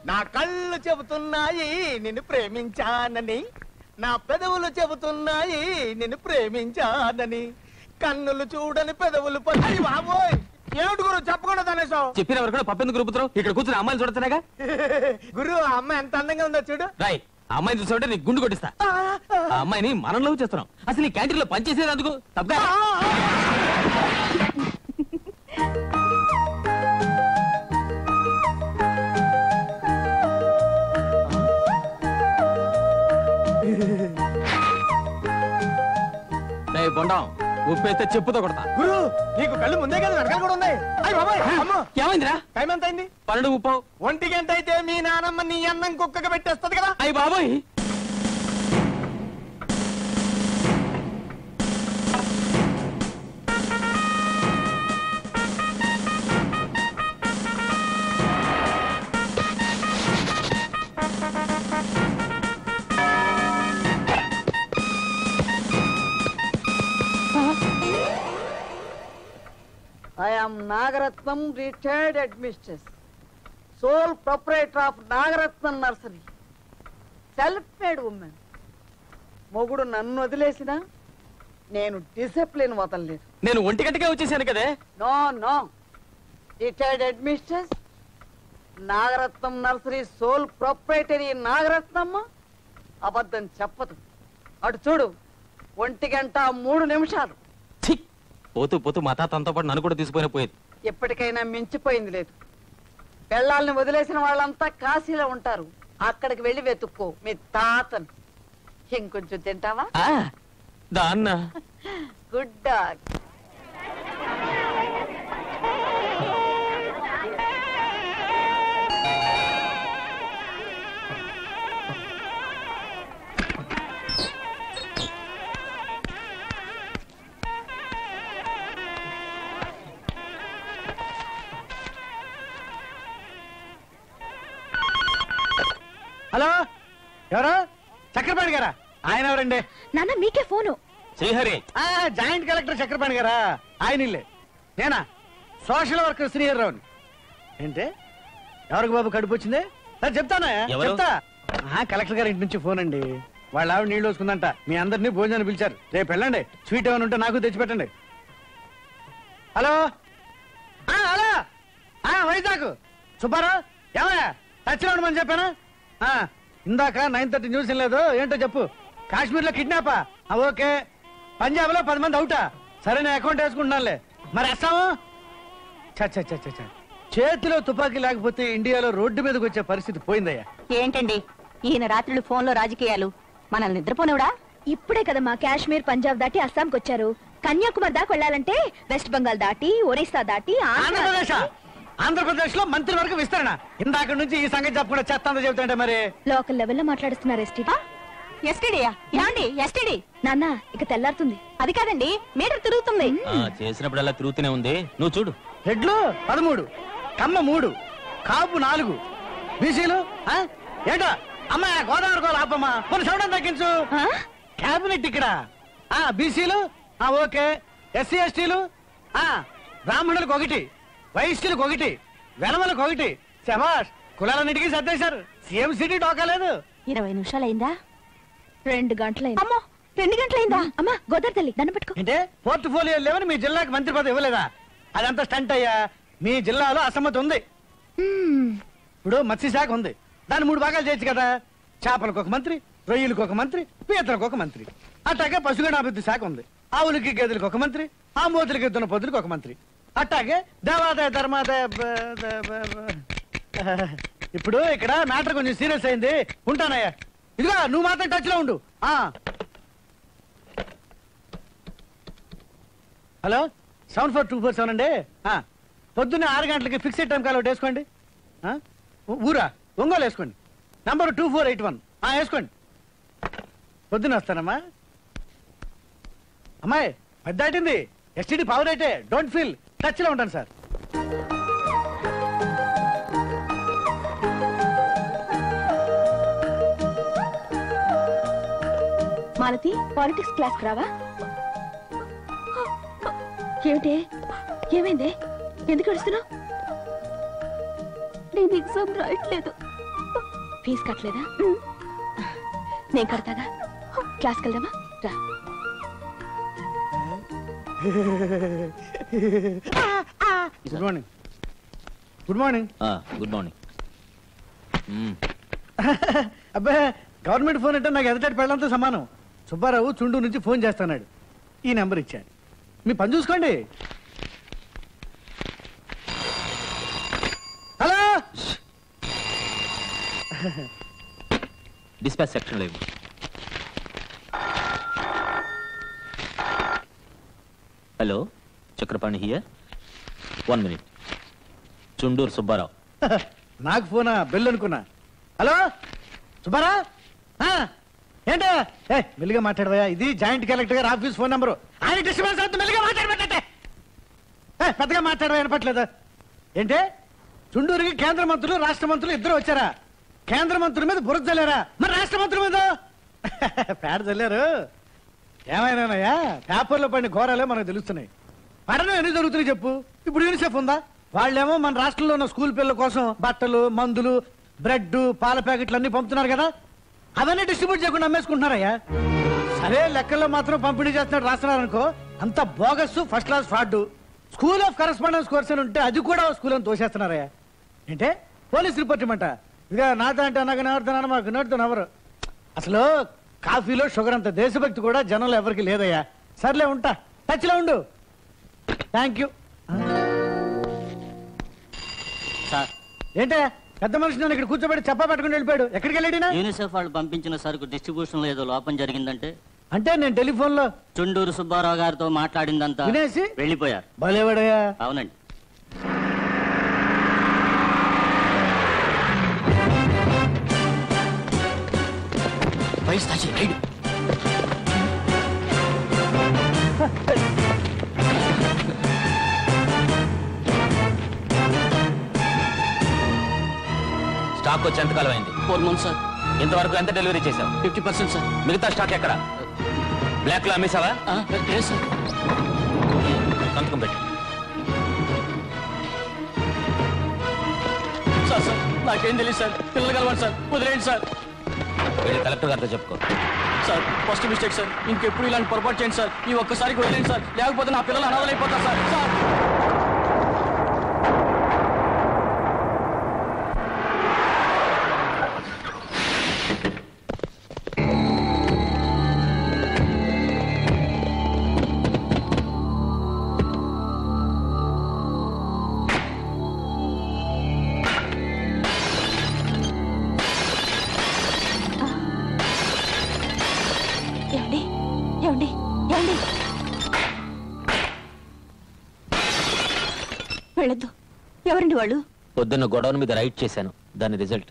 నా కళ్ళు చెబుతున్నాయి నిన్ను ప్రేమించానని, నా పెదవులు చెబుతున్నాయి నిన్ను ప్రేమించానని, కన్నులు చూడని పెదవులు బాబోయ్ ఏమిటి గురు చెప్పకుండా తనేసావు. చెప్పిన వరకు కూడా పప్పెందుకు గురుపుతావు? ఇక్కడ కూర్చుని అమ్మాయిలు చూడతానేగా. గురు ఆ అమ్మాయి ఎంత అందంగా ఉందో చూడు. రాయ్, ఆ అమ్మాయిని చూసావంటే నీకు గుండు కొట్టిస్తా. ఆ అమ్మాయిని మనం లవ్ చేస్తున్నాం. అసలు ఈ క్యాంటీన్ లో పనిచేసేది అందుకు తప్పగా. బొండం ఉప్పేస్తే చెప్పుతో కొడతా. గురు నీకు కళ్ళు ముందే కదా వెనకాల కూడా ఉన్నాయి. అయ్యి బాబాయ్ ఏమైందిరా? టైం ఎంత అయింది? 12:30. 1 గంట అయితే మీ నానమ్మ నీ అన్నం కుక్కగా పెట్టేస్తది కదా. అయ్యి బాబాయ్ I am Nagaratnam, retired headmistress, sole proprietor of Nagaratnam Nursery, self-made woman. మొగుడు నన్ను వదిలేసినా నేను డిసిప్లిన్ వదలలేదు. నేను 1 గంటకే వచ్చేసాను కదే. No no, retired headmistress, Nagaratnam nursery school proprietary Nagaratnamma అబద్ధం చెప్పదు. అటు చూడు, 1 గంట 3 నిమిషాలు. పోతూ పోతూ మా తాత తనతో పాటు నన్ను కూడా తీసుకుపోయిన పోయేది. ఎప్పటికైనా మించిపోయింది లేదు. పెళ్ళాలని వదిలేసిన వాళ్ళంతా కాశీలో ఉంటారు, అక్కడికి వెళ్ళి వెతుక్కో మీ తాతను. ఇంకొంచెం తింటావా? దాన్న గుడ్ డాగ్. హలో, ఎవరు? చక్రపాణి గారా? ఆయన ఎవరండి? నాన్న మీకే phone. Srihari, joint collector Chakrapani గారా? ఆయన ఇల్లే. నేనా? సోషల్ వర్కర్ శ్రీహరిరావుని. ఏంటి ఎవరికి బాబు కడుపు వచ్చింది? చెప్తానా, చెప్తా. కలెక్టర్ గారి ఇంటి నుంచి ఫోన్ అండి. వాళ్ళ ఆవిడ నీళ్ళు వస్తుందంట, మీ అందరినీ భోజనాన్ని పిలిచారు. రేపు వెళ్ళండి, స్వీట్ ఏమైనా ఉంటే నాకు తెచ్చిపెట్టండి. హలో హలో, వైజాగ్ సుబ్బారావు, ఏమయ్యా టచ్లో ఉండమని చెప్పానా? ఇందాక 9:30 న్యూస్ లేదు, ఏంటో చెప్పు. కాశ్మీర్ లో కిడ్నాపా? ఓకే. పంజాబ్ లో 10 మంది అవుటా? సరే, నేను అకౌంట్ వేసుకుంటున్నానులే. మరి వేస్తాము. చేతిలో తుపాకీ లేకపోతే ఇండియాలో రోడ్డు మీదకి వచ్చే పరిస్థితి పోయిందయ్యా. ఏంటండి ఈయన రాత్రులు ఫోన్ లో రాజకీయాలు? మనల్ని నిద్రపోనివడా? ఇప్పుడే కదా మా కాశ్మీర్ పంజాబ్ దాటి అస్సాంకి వచ్చారు. కన్యాకుమారి దాకా వెళ్ళాలంటే వెస్ట్ బెంగాల్ దాటి, ఒరిస్సా దాటి, ఆంధ్రప్రదేశ్ లో మంత్రి వరకు విస్తరణ. ఇందాక నుంచి ఈ సంగతి చెప్పకుండా చెత్తంతో చెబుతుంటే మరి లోకల్ లెవెల్లో మాట్లాడుతున్నారు. నాన్న ఇక తెల్లారుతుంది. అది కాదండి, మీటర్ తిరుగుతుంది. చేసినప్పుడల్లా తిరుగుతూనే ఉంది, నువ్వు చూడు. రెడ్లు 13, కమ్మ 3, కాపు 4, బీసీలు ఏంటో. అమ్మా గోదావరి గోలు ఆపమ్మా, కొన్ని సౌండ్ తగ్గించు. క్యాబినెట్ ఇక్కడ. బీసీలు ఓకే, ఎస్సీ ఎస్టీలు, బ్రాహ్మణులకు 1, వైశ్యులకు 1, వెనమలకు 1. శభాష్, కులాలన్నిటికీ సర్దేశారు. CM city టోకలేదు. 20 నిమిషాలైందా? 2 గంటలైందా? అమ్మో, 2 గంటలైందా? అమ్మా గోదావరి తల్లి దండం పెట్టుకో. అంటే పోర్ట్ఫోలియో లేవని మీ జిల్లాకి మంత్రి పదవి ఇవ్వలేదా? అదంతా స్టంట్ అయ్యా. మీ జిల్లాలో అసమ్మతి ఉంది. ఇప్పుడు మత్స్యశాఖ ఉంది, దాన్ని 3 భాగాలు చేయొచ్చు కదా. చేపలకు 1 మంత్రి, రొయ్యలకు 1 మంత్రి, పీతలకు 1 మంత్రి. అట్లాగే పశుగణాభివృద్ధి శాఖ ఉంది. ఆవులకి గేదెలకు 1 మంత్రి, ఆమోతులకి దున్నపోతులకు 1 మంత్రి. అట్లాగే దేవాదాయ ధర్మాదాయ. ఇప్పుడు ఇక్కడ మ్యాటర్ కొంచెం సీరియస్ అయింది, ఉంటానయ్యా. ఇదిగా నువ్వు మాత్రం టచ్ లో ఉండు. హలో, 7424 అండి. పొద్దున్నే 6 గంటలకి ఫిక్స్డ్ టైం కాల్ వేసుకోండి. ఊరా ఒంగోలు వేసుకోండి. నంబర్ 2481 వేసుకోండి. పొద్దున్న వస్తానమ్మా. అమ్మాయి 10 దాటింది, ఎస్టీడీ పవర్ అయితే. డోంట్ ఫీల్, టచ్ లో ఉంటాను సార్. మాలతి, పాలిటిక్స్ క్లాస్ రావా? ఏమిటి, ఏమైంది? ఎందుకు అడుస్తున్నావు? నేను ఎగ్జామ్ రాయట్లేదు. ఫీజు కట్టలేదా? నేను కడతాగా. క్లాస్కి వెళ్దామా? రా. Good morning. Good morning. Good morning. అబ్బా, గవర్నమెంట్ ఫోన్ అంటే నాకు ఎదటటి పెళ్ళంతో సమానం. సుబ్బారావు చుండూరు నుంచి ఫోన్ చేస్తున్నాడు. ఈ నెంబర్ ఇచ్చాడు. మీ పని చూసుకోండి. హలో, డిస్పాచ్ సెక్షన్ లేవు. Hello, Chakrapani here. 1 minute. Chunduru Subbarao. నాకు ఫోనా? బెల్ అనుకున్నా. హలో సుబ్బారా, ఏంటో మెల్లిగా మాట్లాడవా? ఇది జాయింట్ కలెక్టర్ గారు ఆఫీస్ ఫోన్ నెంబరు. ఆయన డిస్టర్బెన్స్ అవుతుంది, మెల్లిగా మాట్లాడబట్టే. పెద్దగా మాట్లాడవా? వినపట్లేదా ఏంటి? చుండూరుకి కేంద్ర మంత్రులు రాష్ట్ర మంత్రులు ఇద్దరు వచ్చారా? కేంద్ర మంత్రుల మీద బురద చల్లారా? మరి రాష్ట్ర మంత్రుల మీద పేడ చల్లారు. ఏమైనాయా, పేపర్లో పడిన ఘోరాలే మనకు తెలుస్తున్నాయి. పడడం ఎన్ని జరుగుతున్నాయి చెప్పు. ఇప్పుడు యూనిసెఫ్ ఉందా? వాళ్ళేమో మన రాష్ట్రంలో ఉన్న స్కూల్ పిల్లల కోసం బట్టలు, మందులు, బ్రెడ్, పాల ప్యాకెట్లు అన్ని పంపుతున్నారు కదా. అవన్నీ డిస్ట్రిబ్యూట్ చేయకుండా అమ్మేసుకుంటున్నారయ్యా. సరే, లెక్కల్లో మాత్రం పంపిణీ చేస్తున్నట్టు రాస్తున్నారు అనుకో. అంత bogus, first class fraud. School of correspondence course అని ఉంటే అది కూడా స్కూల్ అని తోసేస్తున్నారయ్యా. ఏంటే పోలీస్ రిపోర్ట్ ఇమ్మంట. ఇక నాతో అంటే నాకు నవ్వుతున్నాను, మాకు నోటితో నవ్వరు. అసలు కాఫీలో షుగర్ అంత దేశభక్తి కూడా జనంలో ఎవరికి లేదయ్యా. సర్లే, ఉంటా. టచ్లో ఉండు. Thank you. ఏంటే పెద్ద మనిషి నన్ను ఇక్కడ కూర్చోబెట్టి చెప్పా పెట్టుకుని వెళ్ళిపోయాడు. ఎక్కడికి వెళ్ళాడినా? యూనిసెఫ్ వాళ్ళు పంపించిన సరుకు డిస్ట్రిబ్యూషన్ లో ఏదో లోపం జరిగిందంటే అంటే నేను టెలిఫోన్ లో చుండూరు సుబ్బారావు గారితో మాట్లాడిందంతా వినేసి వెళ్ళిపోయారు. భలేవాడయ్యా. అవునండి. స్టాక్ వచ్చి ఎంతకాలం అయింది? 4 months సార్. ఇంతవరకు ఎంత డెలివరీ చేసావు? 50% సార్. మిగతా స్టాక్ ఎక్కడ? బ్లాక్ లో అమ్మేసావా? లేదు సార్. సంతకం పెట్టు. సార్ సార్ నాకేం తెలియదు సార్. పిల్లలు కలవండి సార్, వదిలేయండి సార్. వెళ్ళి కలెక్టర్ గారితో చెప్పుకో. Sir first mistake sir. ఇంకెప్పుడు ఇలాంటి పొరపాటు చేయండి సార్. ఈ ఒక్కసారికి వదిలేండి సార్, లేకపోతే నా పిల్లలు అనాథలైపోతారు సార్. సార్ ఏమండి ఏమండి ఏమండి, వెళ్ళొద్దు. ఎవరండి వాళ్ళు? పొద్దున్న గొడవల మీద రైడ్ చేశాను, దాని రిజల్ట్.